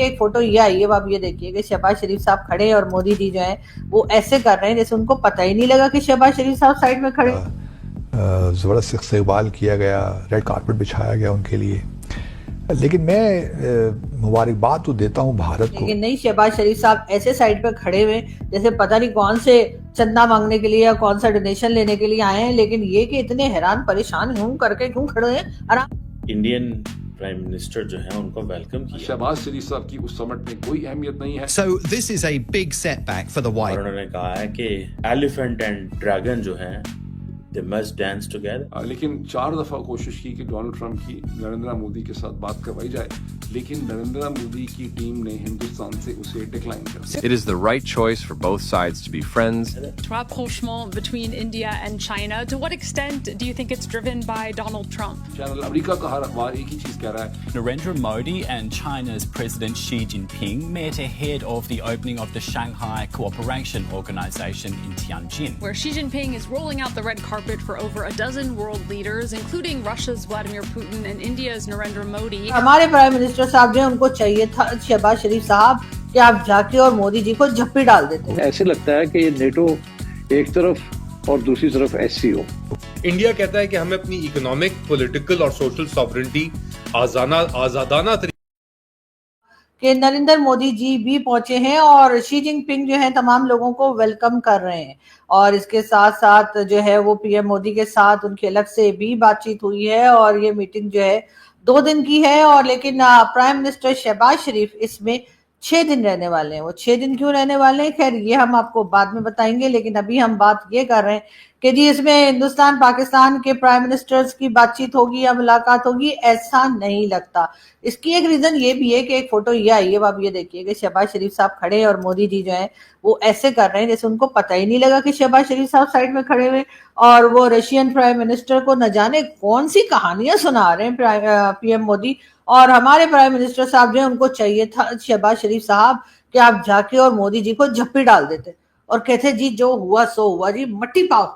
कि एक फोटो ये आई है, अब आप ये देखिए कि शहबाज शरीफ साहब खड़े हैं और मोदी जी जो हैं वो ऐसे कर रहे हैं जैसे उनको पता ही नहीं लगा कि शहबाज शरीफ साहब साइड में खड़े। ज़बरदस्त इस्तकबाल किया गया, रेड कारपेट बिछाया गया उनके लिए। लेकिन मैं मुबारकबाद तो देता हूँ भारत को। लेकिन नहीं, शहबाज शरीफ साहब ऐसे साइड पे खड़े हुए जैसे पता नहीं कौन से चंदा मांगने के लिए या कौन सा डोनेशन लेने के लिए आए हैं, लेकिन ये कि इतने हैरान परेशान यूं करके क्यों खड़े हैं आराम। इंडियन प्राइम मिनिस्टर जो है उनको वेलकम किया। शहबाज शरीफ साहब की उस समिट में कोई अहमियत नहीं है। So this is a big setback for the और White. उन्होंने कहा है कि एलिफेंट एंड ड्रैगन जो है दे मस्ट डांस टुगेदर। लेकिन 4 दफा कोशिश की कि डोनाल्ड ट्रंप की नरेंद्र मोदी के साथ बात करवाई जाए, लेकिन नरेंद्र मोदी की टीम ने हिंदुस्तान से उसे डिक्लाइन कर दिया। It is the right choice for both sides to be friends. Rapprochement between India and China. To what extent do you think it's driven by Donald Trump? Channel America का हर अखबार एक ही चीज कह रहा है। Narendra Modi and China's President Xi Jinping met ahead of the opening of the Shanghai Cooperation Organization in Tianjin, Where Xi Jinping is rolling out the red carpet for over a dozen world leaders, including Russia's Vladimir Putin and India's Narendra Modi. हमारे prime minister साहब जो उनको चाहिए था शहबाज शरीफ साहब कि आप जाके और मोदी जी को झप्पी डाल देते। ऐसे लगता है कि ये नेटो एक तरफ और दूसरी तरफ SCO। इंडिया कहता है कि हमें अपनी इकोनॉमिक, पॉलिटिकल और सोशल सॉवरेंटी आजादाना कि नरेंद्र मोदी जी भी पहुंचे हैं और शी जिनपिंग जो है तमाम लोगों को वेलकम कर रहे हैं, और इसके साथ साथ जो है वो पीएम मोदी के साथ उनकी अलग से भी बातचीत हुई है, और ये मीटिंग जो है 2 दिन की है। और लेकिन प्राइम मिनिस्टर शहबाज शरीफ इसमें 6 दिन रहने वाले हैं। वो 6 दिन क्यों रहने वाले हैं, खैर ये हम आपको बाद में बताएंगे, लेकिन अभी हम बात ये कर रहे हैं कि जी इसमें हिंदुस्तान पाकिस्तान के प्राइम मिनिस्टर्स की बातचीत होगी या मुलाकात होगी, ऐसा नहीं लगता। इसकी एक रीजन ये भी है कि एक फोटो ये आई है, अब आप ये देखिए कि शहबाज शरीफ साहब खड़े हैं और मोदी जी जो हैं वो ऐसे कर रहे हैं जैसे उनको पता ही नहीं लगा कि शहबाज शरीफ साहब साइड में खड़े हुए, और वो रशियन प्राइम मिनिस्टर को न जाने कौन सी कहानियां सुना रहे हैं पीएम मोदी। और हमारे प्राइम मिनिस्टर साहब जो है उनको चाहिए था शहबाज शरीफ साहब कि आप जाके और मोदी जी को झप्पी डाल देते और कहते जी जो हुआ सो हुआ जी, मट्टी पाओ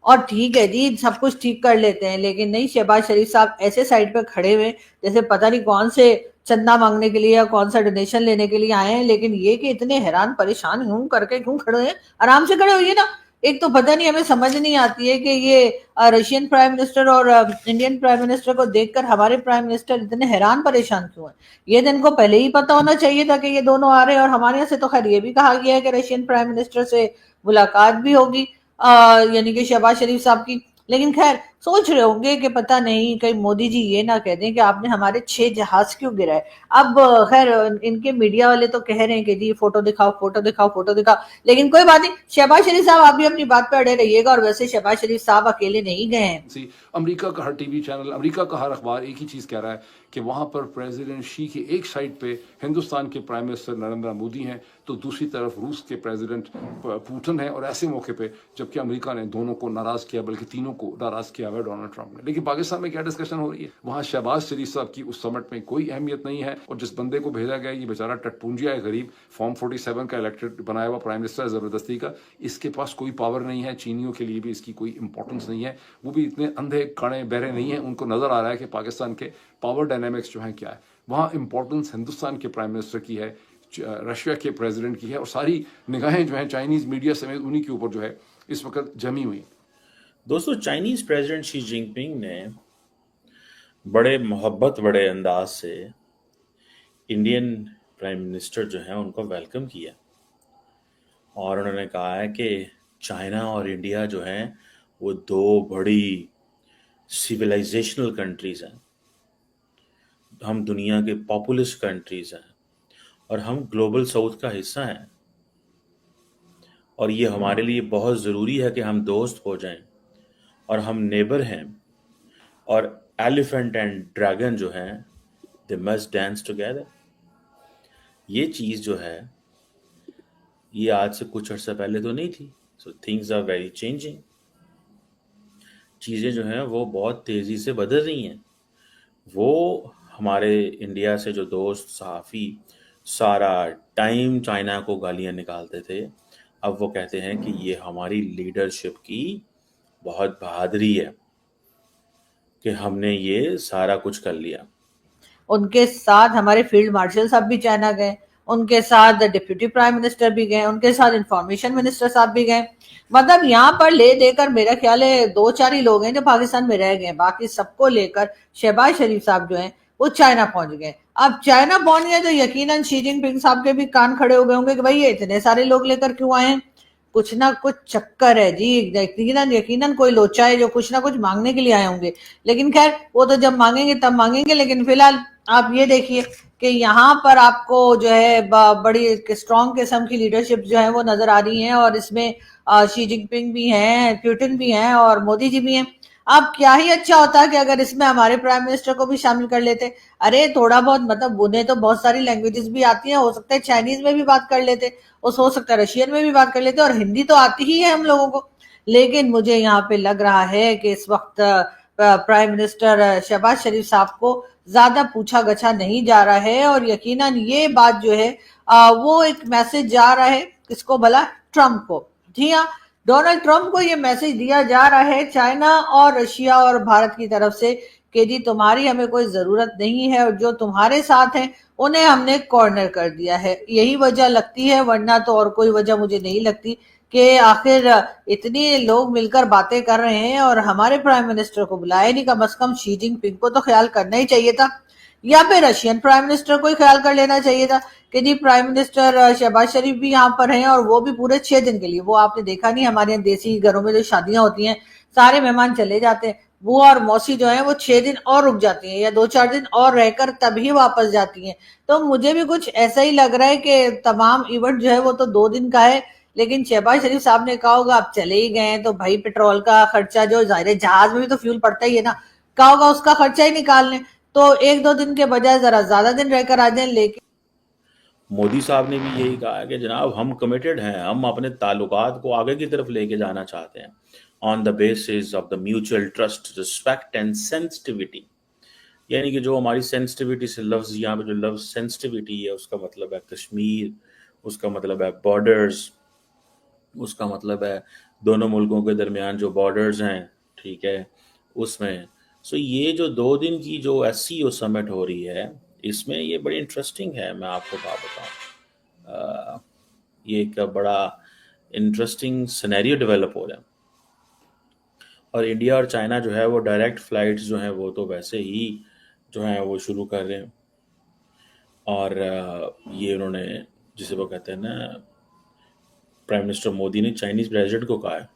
और ठीक है जी सब कुछ ठीक कर लेते हैं। लेकिन नहीं, शहबाज शरीफ साहब ऐसे साइड पे खड़े हुए जैसे पता नहीं कौन से चंदा मांगने के लिए या कौन सा डोनेशन लेने के लिए आए हैं, लेकिन ये कि इतने हैरान परेशान यूं करके क्यों खड़े हैं, आराम से खड़े होइए ना। एक तो पता नहीं, हमें समझ नहीं आती है कि ये रशियन प्राइम मिनिस्टर और इंडियन प्राइम मिनिस्टर को देखकर हमारे प्राइम मिनिस्टर इतने हैरान परेशान क्यों हैं। ये दिन को पहले ही पता होना चाहिए था कि ये दोनों आ रहे हैं, और हमारे यहाँ से तो खैर ये भी कहा गया है कि रशियन प्राइम मिनिस्टर से मुलाकात भी होगी, यानी कि शहबाज शरीफ साहब की। लेकिन खैर सोच रहे होंगे कि पता नहीं कहीं मोदी जी ये ना कह दें कि आपने हमारे 6 जहाज क्यों गिराए। अब खैर इनके मीडिया वाले तो कह रहे हैं कि जी फोटो दिखाओ फोटो दिखाओ फोटो दिखाओ, लेकिन कोई बात नहीं, शहबाज शरीफ साहब आप भी अपनी बात पे अड़े रहिएगा। और वैसे शहबाज शरीफ साहब अकेले नहीं गए हैं। अमेरिका का हर टीवी चैनल, अमेरिका का हर अखबार एक ही चीज कह रहा है कि वहां पर प्रेसिडेंट शी के एक साइड पे हिंदुस्तान के प्राइम मिनिस्टर नरेंद्र मोदी हैं, तो दूसरी तरफ रूस के प्रेसिडेंट पुतिन है। और ऐसे मौके पे जबकि अमेरिका ने दोनों को नाराज किया, बल्कि तीनों को नाराज किया हुआ डोनाल्ड ट्रंप ने। लेकिन पाकिस्तान में क्या डिस्कशन हो रही है, वहां शहबाज शरीफ साहब की उस समिट में कोई अहमियत नहीं है। और जिस बंदे को भेजा गया ये बेचारा टटपूंजिया है, गरीब, फॉर्म 47 का इलेक्टेड बनाया हुआ प्राइम मिनिस्टर जबरदस्ती का, इसके पास कोई पावर नहीं है। चीनियों के लिए भी इसकी कोई इंपॉर्टेंस नहीं है, वो भी इतने अंधे काणे बहरे नहीं है, उनको नजर आ रहा है कि पाकिस्तान के पावर डायनेमिक्स जो है क्या है। वहां इंपॉर्टेंस हिंदुस्तान के प्राइम मिनिस्टर की है, रशिया के प्रेसिडेंट की है, और सारी निगाहें जो है चाइनीज मीडिया समेत उन्हीं के ऊपर जो है इस वक्त जमी हुई। दोस्तों, चाइनीज प्रेसिडेंट शी जिनपिंग ने बड़े मोहब्बत बड़े अंदाज से इंडियन प्राइम मिनिस्टर जो है उनको वेलकम किया, और उन्होंने कहा है कि चाइना और इंडिया जो हैं वो 2 बड़ी सिविलाइजेशनल कंट्रीज हैं, हम दुनिया के पॉपुलस कंट्रीज हैं, और हम ग्लोबल साउथ का हिस्सा हैं, और ये हमारे लिए बहुत ज़रूरी है कि हम दोस्त हो जाएं, और हम नेबर हैं, और एलिफेंट एंड ड्रैगन जो हैं दे मस्ट डांस टुगेदर। ये चीज़ जो है ये आज से कुछ अर्सा पहले तो नहीं थी। So things are very changing. चीज़ें जो हैं वो बहुत तेज़ी से बदल रही हैं। वो हमारे इंडिया से जो दोस्त सहाफ़ी सारा टाइम चाइना को गालियाँ निकालते थे, अब वो कहते हैं कि ये हमारी लीडरशिप की बहुत बहादुरी है कि हमने ये सारा कुछ कर लिया। उनके साथ हमारे फील्ड मार्शल साहब भी चाइना गए, उनके साथ डिप्यूटी प्राइम मिनिस्टर भी गए, उनके साथ इंफॉर्मेशन मिनिस्टर साहब भी गए। मतलब यहाँ पर ले देकर मेरा ख्याल है 2-4 ही लोग हैं जो पाकिस्तान में रह गए, बाकी सबको लेकर शहबाज शरीफ साहब जो हैं वो चाइना पहुंच गए। अब चाइना पहुंच गए तो यकीनन शी जिनपिंग साहब के भी कान खड़े हो गए होंगे कि भाई ये इतने सारे लोग लेकर क्यों आए हैं, कुछ ना कुछ चक्कर है जी, यकीनन यकीनन कोई लोचा है जो कुछ ना कुछ मांगने के लिए आए होंगे। लेकिन खैर वो तो जब मांगेंगे तब मांगेंगे, लेकिन फिलहाल आप ये देखिए कि यहाँ पर आपको जो है बड़ी स्ट्रॉन्ग किस्म की लीडरशिप जो है वो नजर आ रही है, और इसमें शी जिनपिंग भी हैं, पुतिन भी हैं और मोदी जी भी हैं। अब क्या ही अच्छा होता कि अगर इसमें हमारे प्राइम मिनिस्टर को भी शामिल कर लेते। अरे थोड़ा बहुत, मतलब उन्हें तो बहुत सारी लैंग्वेजेस भी आती हैं, हो सकता है चाइनीज में भी बात कर लेते, और हो सकता है रशियन में भी बात कर लेते, और हिंदी तो आती ही है हम लोगों को। लेकिन मुझे यहाँ पे लग रहा है कि इस वक्त प्राइम मिनिस्टर शहबाज शरीफ साहब को ज्यादा पूछा गछा नहीं जा रहा है, और यकीनन ये बात जो है वो एक मैसेज जा रहा है किसको भला, ट्रम्प को। जी हाँ, डोनाल्ड ट्रम्प को ये मैसेज दिया जा रहा है चाइना और रशिया और भारत की तरफ से कि जी तुम्हारी हमें कोई जरूरत नहीं है, और जो तुम्हारे साथ हैं उन्हें हमने कॉर्नर कर दिया है। यही वजह लगती है, वरना तो और कोई वजह मुझे नहीं लगती कि आखिर इतने लोग मिलकर बातें कर रहे हैं और हमारे प्राइम मिनिस्टर को बुलाया नहीं। कम से कम शी जिनपिंग को तो ख्याल करना ही चाहिए था, या फिर रशियन प्राइम मिनिस्टर को ही ख्याल कर लेना चाहिए था कि जी प्राइम मिनिस्टर शहबाज शरीफ भी यहाँ पर हैं, और वो भी पूरे 6 दिन के लिए। वो आपने देखा नहीं, हमारे यहाँ देसी घरों में जो शादियां होती हैं सारे मेहमान चले जाते हैं, वो और मौसी जो है वो 6 दिन और रुक जाती हैं या 2-4 दिन और रहकर तभी वापस जाती हैं। तो मुझे भी कुछ ऐसा ही लग रहा है कि तमाम इवेंट जो है वो तो 2 दिन का है, लेकिन शहबाज शरीफ साहब ने कहा होगा अब चले ही गए हैं तो भाई पेट्रोल का खर्चा, जो जाहिर है जहाज में भी तो फ्यूल पड़ता ही है ना, कहा होगा उसका खर्चा ही निकाल लें, तो 1-2 दिन के बजाय जरा ज्यादा दिन रहकर आ जाए। लेकिन मोदी साहब ने भी यही कहा है कि जनाब हम कमिटेड हैं, हम अपने ताल्लुकात को आगे की तरफ लेके जाना चाहते हैं on the basis of the mutual trust, respect and sensitivity. यानी कि जो हमारी सेंसिटिविटी से लफ्ज़, यहाँ पे जो लफ्ज़ सेंसिटिविटी है उसका मतलब है कश्मीर, उसका मतलब है बॉर्डर्स, उसका मतलब है दोनों मुल्कों के दरमियान जो बॉर्डर्स हैं, ठीक है, उसमें। सो ये जो 2 दिन की जो SCO समिट हो रही है, इसमें ये बड़ी इंटरेस्टिंग है। मैं आपको बात बताऊं, ये एक बड़ा इंटरेस्टिंग सिनेरियो डेवलप हो रहा है, और इंडिया और चाइना जो है वो डायरेक्ट फ्लाइट्स जो हैं वो तो वैसे ही जो हैं वो शुरू कर रहे हैं, और ये उन्होंने, जिसे वो कहते हैं ना, प्राइम मिनिस्टर मोदी ने चाइनीज प्रेसिडेंट को कहा है,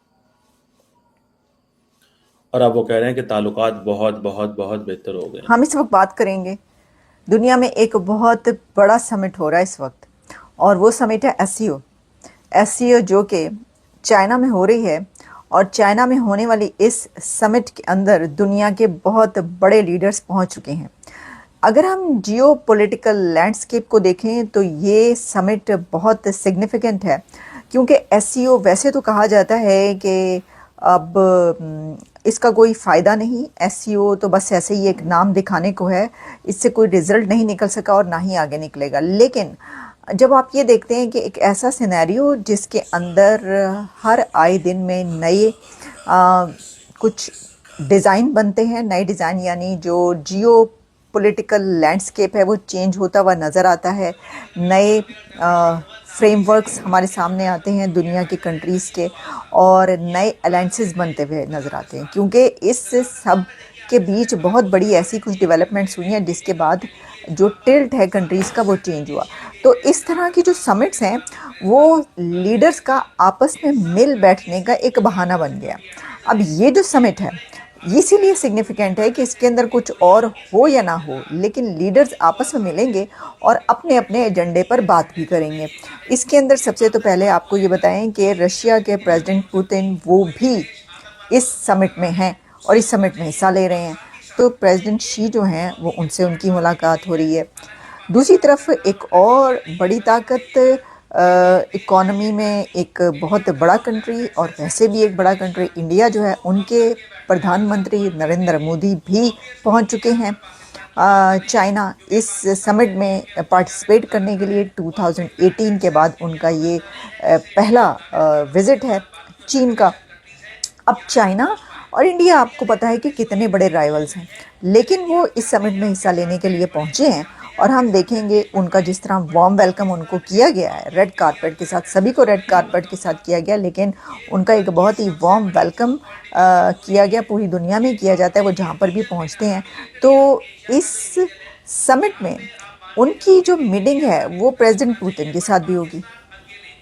और अब वो कह रहे हैं कि ताल्लुकात बहुत बहुत बहुत बेहतर हो गए। हम इस वक्त बात करेंगे, दुनिया में एक बहुत बड़ा समिट हो रहा है इस वक्त, और वो समिट है SCO जो कि चाइना में हो रही है। और चाइना में होने वाली इस समिट के अंदर दुनिया के बहुत बड़े लीडर्स पहुंच चुके हैं। अगर हम जियो पॉलिटिकल लैंडस्केप को देखें तो ये समिट बहुत सिग्निफिकेंट है, क्योंकि SCO वैसे तो कहा जाता है कि अब इसका कोई फ़ायदा नहीं, SCO तो बस ऐसे ही एक नाम दिखाने को है, इससे कोई रिजल्ट नहीं निकल सका और ना ही आगे निकलेगा। लेकिन जब आप ये देखते हैं कि एक ऐसा सिनेरियो जिसके अंदर हर आए दिन में नए कुछ डिज़ाइन बनते हैं, नए डिज़ाइन यानी जो जियो पॉलिटिकल लैंडस्केप है वो चेंज होता हुआ नज़र आता है, नए फ्रेमवर्क्स हमारे सामने आते हैं दुनिया की कंट्रीज़ के, और नए अलायंसेस बनते हुए नज़र आते हैं, क्योंकि इस सब के बीच बहुत बड़ी ऐसी कुछ डेवलपमेंट्स हुई हैं जिसके बाद जो टिल्ट है कंट्रीज़ का वो चेंज हुआ। तो इस तरह की जो समिट्स हैं वो लीडर्स का आपस में मिल बैठने का एक बहाना बन गया। अब ये जो समिट है इसीलिए सिग्निफिकेंट है कि इसके अंदर कुछ और हो या ना हो, लेकिन लीडर्स आपस में मिलेंगे और अपने अपने एजेंडे पर बात भी करेंगे। इसके अंदर सबसे तो पहले आपको ये बताएं कि रशिया के प्रेसिडेंट पुतिन वो भी इस समिट में हैं और इस समिट में हिस्सा ले रहे हैं, तो प्रेसिडेंट शी जो हैं वो उनसे उनकी मुलाकात हो रही है। दूसरी तरफ एक और बड़ी ताकत इकॉनमी में एक बहुत बड़ा कंट्री और वैसे भी एक बड़ा कंट्री इंडिया जो है, उनके प्रधानमंत्री नरेंद्र मोदी भी पहुंच चुके हैं चाइना इस समिट में पार्टिसिपेट करने के लिए। 2018 के बाद उनका ये पहला विज़िट है चीन का। अब चाइना और इंडिया आपको पता है कि कितने बड़े राइवल्स हैं, लेकिन वो इस समिट में हिस्सा लेने के लिए पहुंचे हैं और हम देखेंगे उनका जिस तरह वार्म वेलकम उनको किया गया है रेड कारपेट के साथ, सभी को रेड कारपेट के साथ किया गया, लेकिन उनका एक बहुत ही वार्म वेलकम किया गया, पूरी दुनिया में किया जाता है वो जहाँ पर भी पहुँचते हैं। तो इस समिट में उनकी जो मीटिंग है वो प्रेसिडेंट पुतिन के साथ भी होगी।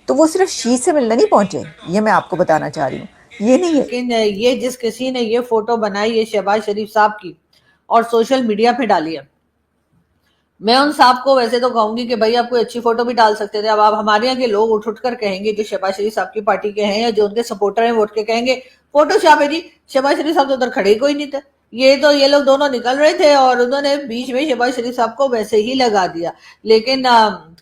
तो वो सिर्फ शी से मिलने नहीं पहुंचे, ये मैं आपको बताना चाह रही हूँ, ये नहीं है। लेकिन ये जिस किसी ने ये फोटो बनाई है शहबाज शरीफ साहब की और सोशल मीडिया पे डाली है, मैं उन साहब को वैसे तो कहूंगी कि भाई आप कोई अच्छी फोटो भी डाल सकते थे। अब आप हमारे यहाँ के लोग उठ कर कहेंगे जो शहबाज शरीफ साहब की पार्टी के हैं या जो उनके सपोर्टर हैं, वो उठ के कहेंगे फोटो छाप है जी, शहबाज शरीफ साहब तो उधर खड़े ही कोई नहीं थे, ये लोग दोनों निकल रहे थे और उन्होंने बीच में शहबाज शरीफ साहब को वैसे ही लगा दिया। लेकिन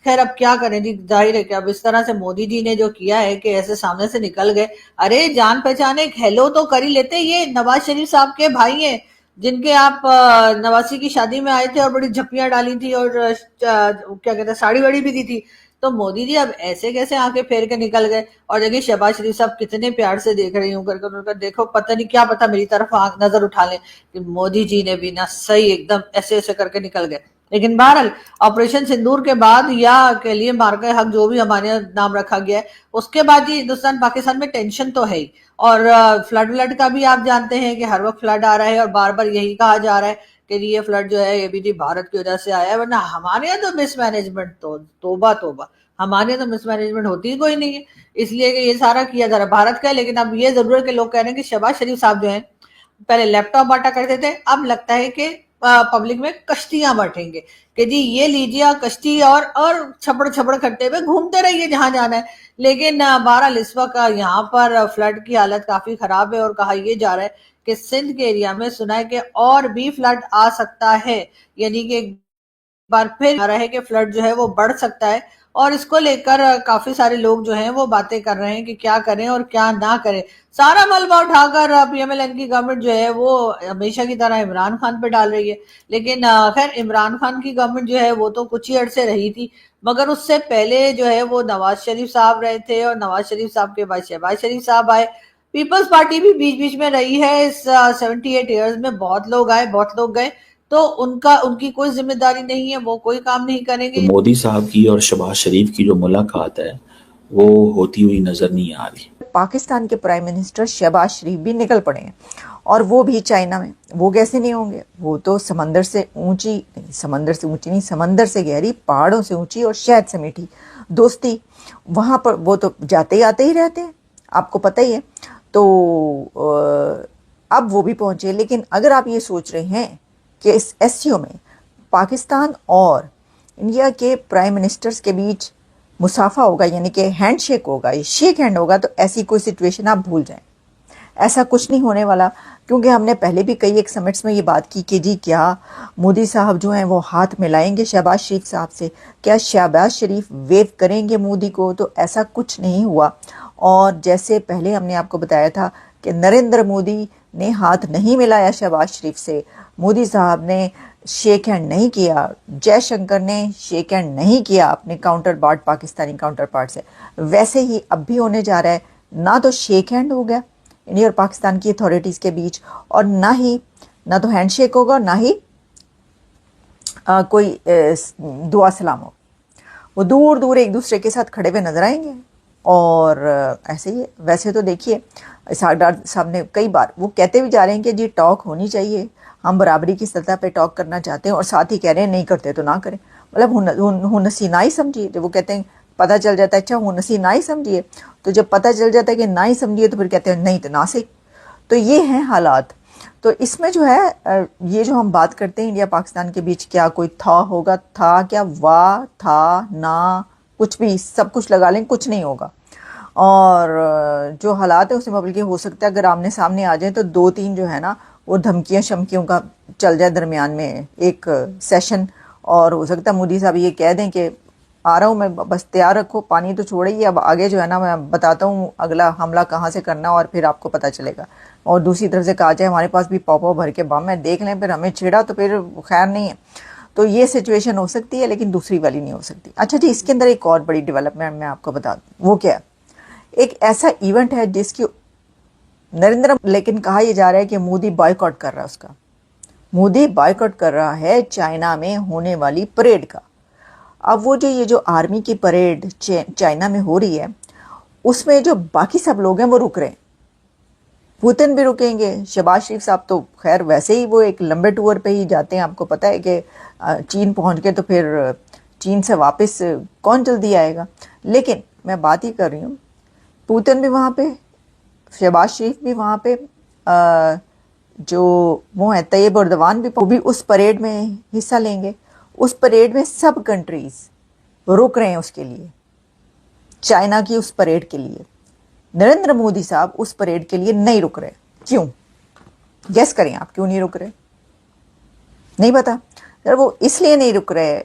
खैर अब क्या करें जी, जाहिर है कि अब इस तरह से मोदी जी ने जो किया है कि ऐसे सामने से निकल गए। अरे जान पहचान एक हेलो तो कर ही लेते। ये नवाज शरीफ साहब के भाई हैं जिनके आप नवासी की शादी में आए थे और बड़ी झप्पियां डाली थी और क्या कहते हैं साड़ी वाड़ी भी दी थी। तो मोदी जी अब ऐसे कैसे आंखें फेर के निकल गए। और देखिए शहबाज शरीफ साहब कितने प्यार से देख रही हूँ करके, उनका देखो पता नहीं क्या पता मेरी तरफ आंख नजर उठा लें कि मोदी जी ने भी ना सही एकदम ऐसे ऐसे करके निकल गए। लेकिन बहरहाल ऑपरेशन सिंदूर के बाद या के लिए मार्का हक जो भी हमारे यहाँ नाम रखा गया है, उसके बाद ही हिंदुस्तान पाकिस्तान में टेंशन तो है ही। और फ्लड का भी आप जानते हैं कि हर वक्त फ्लड आ रहा है और बार बार यही कहा जा रहा है कि ये फ्लड जो है ये भी भारत की वजह से आया है, वरना हमारे यहाँ तो मिसमैनेजमेंट तो तोबा तोबा, हमारे यहाँ तो मिसमैनेजमेंट होती ही कोई नहीं है, इसलिए कि ये सारा किया जा रहा है भारत का है। लेकिन अब ये जरूर है कि लोग कह रहे हैं कि शहबाज शरीफ साहब जो है पहले लैपटॉप बांटा करते थे, अब लगता है कि पब्लिक में कश्तियां बांटेंगे कि जी ये लीजिए कश्ती और छपड़ छपड़ करते हुए घूमते रहिए जहां जाना है। लेकिन बहरहाल इस वक्त यहाँ पर फ्लड की हालत काफी खराब है और कहा यह जा रहा है कि सिंध के एरिया में सुना है कि और भी फ्लड आ सकता है, यानी कि एक बार फिर आ रहा है कि फ्लड जो है वो बढ़ सकता है। और इसको लेकर काफी सारे लोग जो हैं वो बातें कर रहे हैं कि क्या करें और क्या ना करें। सारा मलबा उठाकर पीएमएलएन की गवर्नमेंट जो है वो हमेशा की तरह इमरान खान पे डाल रही है। लेकिन खैर इमरान खान की गवर्नमेंट जो है वो तो कुछ ही अर्से रही थी, मगर उससे पहले जो है वो नवाज शरीफ साहब रहे थे और नवाज शरीफ साहब के बाद शहबाज शरीफ साहब आए। पीपल्स पार्टी भी बीच बीच में रही है। इस 78 ईयर्स में बहुत लोग आए बहुत लोग गए, तो उनकी कोई जिम्मेदारी नहीं है, वो कोई काम नहीं करेंगे। तो मोदी साहब की और शहबाज शरीफ की जो मुलाकात है वो होती हुई नजर नहीं आ रही। पाकिस्तान के प्राइम मिनिस्टर शहबाज शरीफ भी निकल पड़े हैं और वो भी चाइना में। वो कैसे नहीं होंगे, वो तो समंदर से ऊंची नहीं, समंदर से गहरी, पहाड़ों से ऊंची और शहद से मीठी दोस्ती, वहां पर वो तो जाते आते ही रहते हैं, आपको पता ही है। तो अब वो भी पहुंचे। लेकिन अगर आप ये सोच रहे हैं कि इस एससीओ में पाकिस्तान और इंडिया के प्राइम मिनिस्टर्स के बीच मुसाफा होगा, यानी कि हैंडशेक होगा, ये शेक हैंड होगा, तो ऐसी कोई सिचुएशन आप भूल जाएं। ऐसा कुछ नहीं होने वाला, क्योंकि हमने पहले भी कई एक समिट्स में ये बात की कि जी क्या मोदी साहब जो हैं वो हाथ मिलाएंगे शहबाज शरीफ साहब से, क्या शहबाज शरीफ वेव करेंगे मोदी को, तो ऐसा कुछ नहीं हुआ। और जैसे पहले हमने आपको बताया था कि नरेंद्र मोदी ने हाथ नहीं मिलाया शहबाज शरीफ से, मोदी साहब ने शेक हैंड नहीं किया, जयशंकर ने शेक हैंड नहीं किया अपने counter part Pakistani counter part से, वैसे ही अब भी होने जा रहा है। ना तो शेक हैंड हो गया इंडिया और पाकिस्तान की अथॉरिटीज़ के बीच, और ना तो हैंड शेक होगा, ना ही कोई दुआ सलाम हो। वो दूर दूर एक दूसरे के साथ खड़े हुए नजर आएंगे। और ऐसे ही वैसे तो देखिए सागदार साहब ने कई बार वो कहते भी जा रहे हैं कि जी टॉक होनी चाहिए, हम बराबरी की सतह पे टॉक करना चाहते हैं, और साथ ही कह रहे हैं नहीं करते तो ना करें। मतलब हुनसी ना ही समझिए, जब वो कहते हैं पता चल जाता है अच्छा हुनसी ना ही समझिए, तो जब पता चल जाता है कि ना ही समझिए तो फिर कहते हैं नहीं तो ना से। तो ये हैं हालात। तो इसमें जो है ये जो हम बात करते हैं इंडिया पाकिस्तान के बीच, क्या कोई था होगा, था क्या, वाह था ना, कुछ भी सब कुछ लगा लें, कुछ नहीं होगा। और जो हालात है उसमें बल्कि हो सकता है अगर आमने सामने आ जाए तो 2-3 जो है ना वो धमकियां शमकियों का चल जाए दरमियान में एक सेशन, और हो सकता है मोदी साहब ये कह दें कि आ रहा हूँ मैं, बस तैयार रखो, पानी तो छोड़े ही, अब आगे जो है ना मैं बताता हूँ अगला हमला कहाँ से करना और फिर आपको पता चलेगा। और दूसरी तरफ से कहा जाए हमारे पास भी पाव भर के बम है, देख लें, फिर हमें छेड़ा तो फिर खैर नहीं है। तो ये सिचुएशन हो सकती है, लेकिन दूसरी वाली नहीं हो सकती। अच्छा जी, इसके अंदर एक और बड़ी डेवलपमेंट मैं आपको बता दूँ, वो क्या है, एक ऐसा इवेंट है जिसकी नरेंद्र, लेकिन कहा यह जा रहा है कि मोदी बॉयकॉट कर रहा है उसका। मोदी बॉयकॉट कर रहा है चाइना में होने वाली परेड का। अब वो जो ये जो आर्मी की परेड चाइना में हो रही है, उसमें जो बाकी सब लोग हैं वो रुक रहे हैं। पुतिन भी रुकेंगे, शहबाज शरीफ साहब तो खैर वैसे ही वो एक लंबे टूर पे ही जाते हैं। आपको पता है कि चीन पहुंच गए तो फिर चीन से वापस कौन जल्दी आएगा। लेकिन मैं बात ही कर रही हूँ, पुतिन भी वहाँ पे, शहबाज शरीफ भी वहाँ पे, जो वो है तैयब एर्दोगान भी, वो भी उस परेड में हिस्सा लेंगे। उस परेड में सब कंट्रीज रुक रहे हैं उसके लिए, चाइना की उस परेड के लिए। नरेंद्र मोदी साहब उस परेड के लिए नहीं रुक रहे। क्यों? गेस करें आप, क्यों नहीं रुक रहे? नहीं पता? सर वो इसलिए नहीं रुक रहे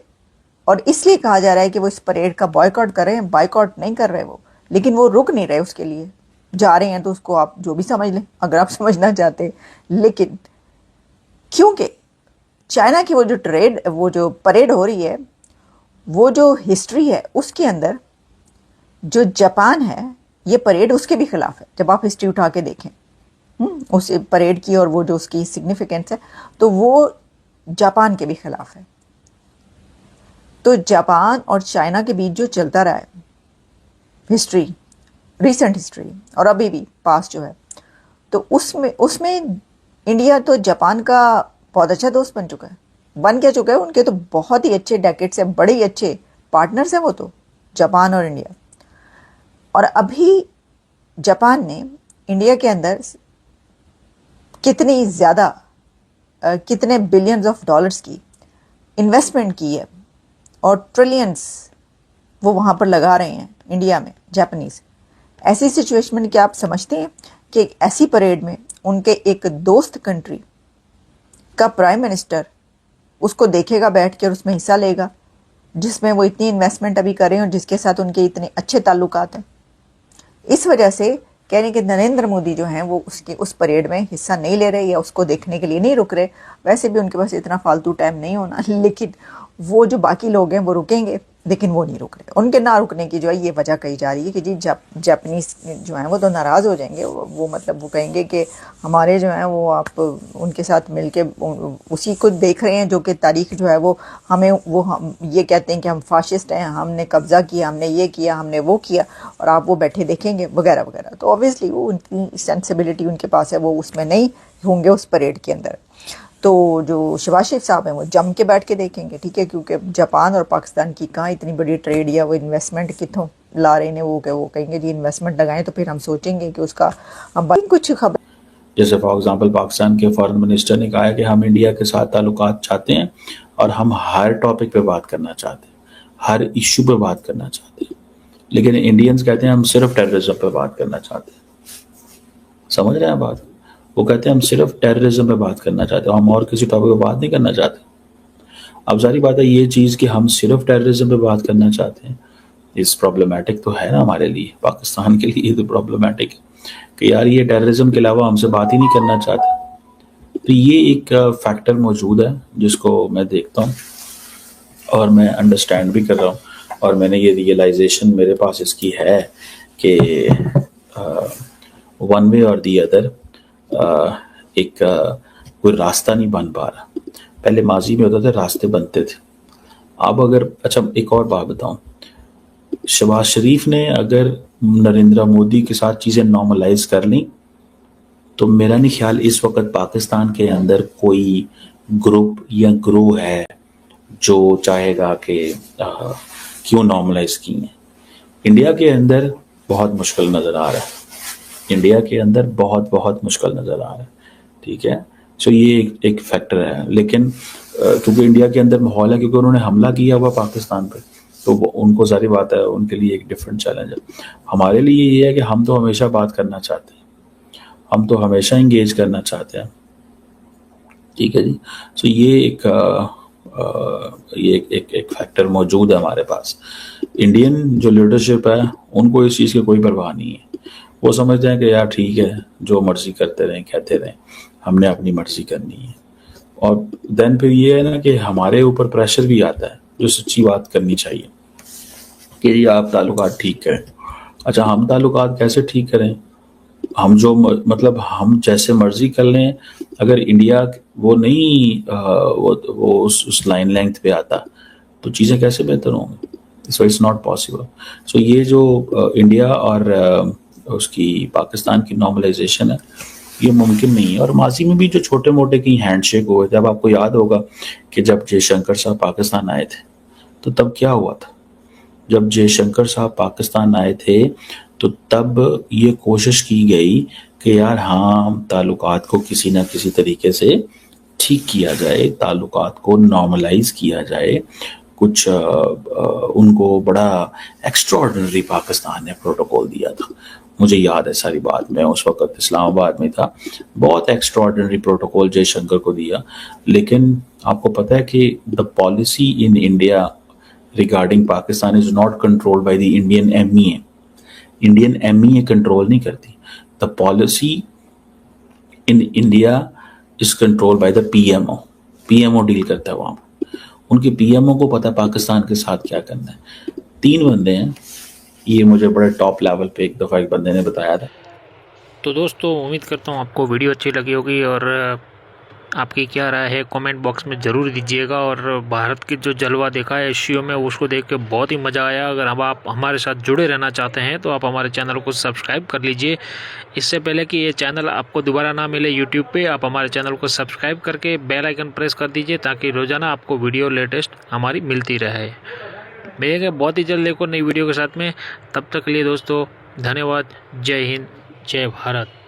और इसलिए कहा जा रहा है कि वो इस परेड का बॉयकॉट कर रहे हैं। बॉयकॉट नहीं कर रहे वो, लेकिन वो रुक नहीं रहे उसके लिए। जा रहे हैं तो उसको आप जो भी समझ लें, अगर आप समझना चाहते हैं। लेकिन क्योंकि चाइना की वो जो परेड हो रही है, वो जो हिस्ट्री है उसके अंदर जो जापान है, ये परेड उसके भी खिलाफ है। जब आप हिस्ट्री उठा के देखें उस परेड की और वो जो उसकी सिग्निफिकेंस है, तो वो जापान के भी खिलाफ है। तो जापान और चाइना के बीच जो चलता रहा है हिस्ट्री, रिसेंट हिस्ट्री और अभी भी पास्ट जो है, तो उसमें इंडिया तो जापान का बहुत अच्छा दोस्त बन चुका है। बन क्या चुका है, उनके तो बहुत ही अच्छे डेकेड से बड़े ही अच्छे पार्टनर्स हैं वो तो, जापान और इंडिया। और अभी जापान ने इंडिया के अंदर कितनी ज़्यादा, कितने बिलियंस ऑफ डॉलर्स की इन्वेस्टमेंट की है और ट्रिलियंस वो वहाँ पर लगा रहे हैं इंडिया में, जापानीज़। ऐसी सिचुएशन में क्या आप समझते हैं कि एक ऐसी परेड में उनके एक दोस्त कंट्री का प्राइम मिनिस्टर उसको देखेगा बैठ के और उसमें हिस्सा लेगा, जिसमें वो इतनी इन्वेस्टमेंट अभी कर रहे हैं और जिसके साथ उनके इतने अच्छे ताल्लुकात हैं? इस वजह से कह रहे हैं कि नरेंद्र मोदी जो हैं वो उसकी उस परेड में हिस्सा नहीं ले रहे या उसको देखने के लिए नहीं रुक रहे। वैसे भी उनके पास इतना फालतू टाइम नहीं होना, लेकिन वो जो बाकी लोग हैं वो रुकेंगे, लेकिन वो नहीं रुक रहे। उनके ना रुकने की जो है ये वजह कही जा रही है कि जी जापानीज़ जो हैं वो तो नाराज़ हो जाएंगे। वो मतलब वो कहेंगे कि हमारे जो हैं वो आप उनके साथ मिलके उसी को देख रहे हैं जो कि तारीख जो है वो हमें हम ये कहते हैं कि हम फाशिस्ट हैं, हमने कब्ज़ा किया, हमने ये किया, हमने वो किया, और आप वो बैठे देखेंगे वगैरह वगैरह। तो ऑब्वियसली वो उनकी सेंसिबिलिटी उनके पास है, वो उसमें नहीं होंगे उस परेड के अंदर। तो जो शहबाज शरीफ साहब हैं वो जम के बैठ के देखेंगे, ठीक है, क्योंकि जापान और पाकिस्तान की कहाँ इतनी बड़ी ट्रेड या वो इन्वेस्टमेंट कितों ला रहे हैं। वो कहेंगे जी इन्वेस्टमेंट लगाएं तो फिर हम सोचेंगे कि उसका हम कुछ खबर। जैसे फॉर एग्जांपल पाकिस्तान के फॉरेन मिनिस्टर ने कहा है कि हम इंडिया के साथ ताल्लुकात चाहते हैं और हम हर टॉपिक पे बात करना चाहते हैं, हर इश्यू पे बात करना चाहते हैं, लेकिन इंडियंस कहते हैं हम सिर्फ टेररिज्म पे बात करना चाहते हैं। समझ रहे हैं बात? वो कहते हैं हम सिर्फ टेररिज्म पे बात करना चाहते हैं, हम और किसी टॉपिक पे बात नहीं करना चाहते। अब सारी बात है ये चीज़ कि हम सिर्फ टेररिज्म पे बात करना चाहते हैं, इस प्रॉब्लमेटिक तो है ना हमारे लिए, पाकिस्तान के लिए तो प्रॉब्लमेटिक है कि यार ये टेररिज्म के अलावा हमसे बात ही नहीं करना चाहते। तो ये एक फैक्टर मौजूद है जिसको मैं देखता हूँ और मैं अंडरस्टैंड भी कर रहा हूँ, और मैंने ये रियलाइजेशन मेरे पास इसकी है कि वन वे और दी अदर कोई रास्ता नहीं बन पा रहा। पहले माजी में होता था रास्ते बनते थे, अब अगर अच्छा एक और बात बताऊं, शहबाज शरीफ ने अगर नरेंद्र मोदी के साथ चीज़ें नॉर्मलाइज कर ली तो मेरा नहीं ख्याल इस वक्त पाकिस्तान के अंदर कोई ग्रुप या ग्रोह है जो चाहेगा कि क्यों नॉर्मलाइज की है। इंडिया के अंदर बहुत मुश्किल नज़र आ रहा है, इंडिया के अंदर बहुत मुश्किल नज़र आ रहा है, ठीक है। सो ये एक फैक्टर है, लेकिन क्योंकि इंडिया के अंदर माहौल है, क्योंकि उन्होंने हमला किया हुआ पाकिस्तान पे, तो उनको सारी बात है, उनके लिए एक डिफरेंट चैलेंज है। हमारे लिए ये है कि हम तो हमेशा बात करना चाहते हैं, हम तो हमेशा इंगेज करना चाहते हैं, ठीक है जी। सो ये एक फैक्टर मौजूद है हमारे पास। इंडियन जो लीडरशिप है उनको इस चीज़ की कोई परवाह नहीं है, वो समझते हैं कि यार ठीक है जो मर्जी करते रहें, कहते रहें, हमने अपनी मर्जी करनी है। और देन फिर ये है ना कि हमारे ऊपर प्रेशर भी आता है जो सच्ची बात करनी चाहिए कि जी आप ताल्लुकात ठीक करें। अच्छा हम ताल्लुकात कैसे ठीक करें? हम जो मतलब हम जैसे मर्जी कर लें, अगर इंडिया वो नहीं वो उस लाइन लेंथ पे आता तो चीज़ें कैसे बेहतर होंगी। So it's not possible. So ये जो इंडिया और उसकी पाकिस्तान की नॉर्मलाइजेशन है ये मुमकिन नहीं है। और माजी में भी जो छोटे मोटे की हैंडशेक हुए थे, अब आपको याद होगा कि जब जयशंकर साहब पाकिस्तान आए थे तो तब क्या हुआ था। जब जयशंकर साहब पाकिस्तान आए थे तो तब ये कोशिश की गई कि यार हाँ ताल्लुकात को किसी ना किसी तरीके से ठीक किया जाए, ताल्लुकात को नॉर्मलाइज किया जाए। कुछ उनको बड़ा एक्स्ट्राऑर्डिनरी पाकिस्तान ने प्रोटोकॉल दिया था, मुझे याद है सारी बात। मैं उस वक्त इस्लामाबाद में था। बहुत एक्स्ट्राऑर्डिनरी प्रोटोकॉल जयशंकर को दिया। लेकिन आपको पता है कि the policy in India regarding Pakistan is not controlled by the Indian MEA। Indian MEA control नहीं करती। The policy in India is control by the PMO। PMO deal करता है वहाँ। उनके PMO को पता है पाकिस्तान के साथ क्या करना है। 3 बंदे हैं, ये मुझे बड़े टॉप लेवल पे एक दफ़ा एक बंदे ने बताया था। तो दोस्तों उम्मीद करता हूँ आपको वीडियो अच्छी लगी होगी और आपकी क्या राय है कमेंट बॉक्स में ज़रूर दीजिएगा। और भारत की जो जलवा देखा है एशियो में उसको देख के बहुत ही मज़ा आया। अगर अब आप हमारे साथ जुड़े रहना चाहते हैं तो आप हमारे चैनल को सब्सक्राइब कर लीजिए। इससे पहले कि ये चैनल आपको दोबारा ना मिले यूट्यूब पे, आप हमारे चैनल को सब्सक्राइब करके बेल आइकन प्रेस कर दीजिए ताकि रोज़ाना आपको वीडियो लेटेस्ट हमारी मिलती रहे। मिलेंगे बहुत ही जल्द एक और नई वीडियो के साथ में। तब तक के लिए दोस्तों धन्यवाद। जय हिंद, जय भारत।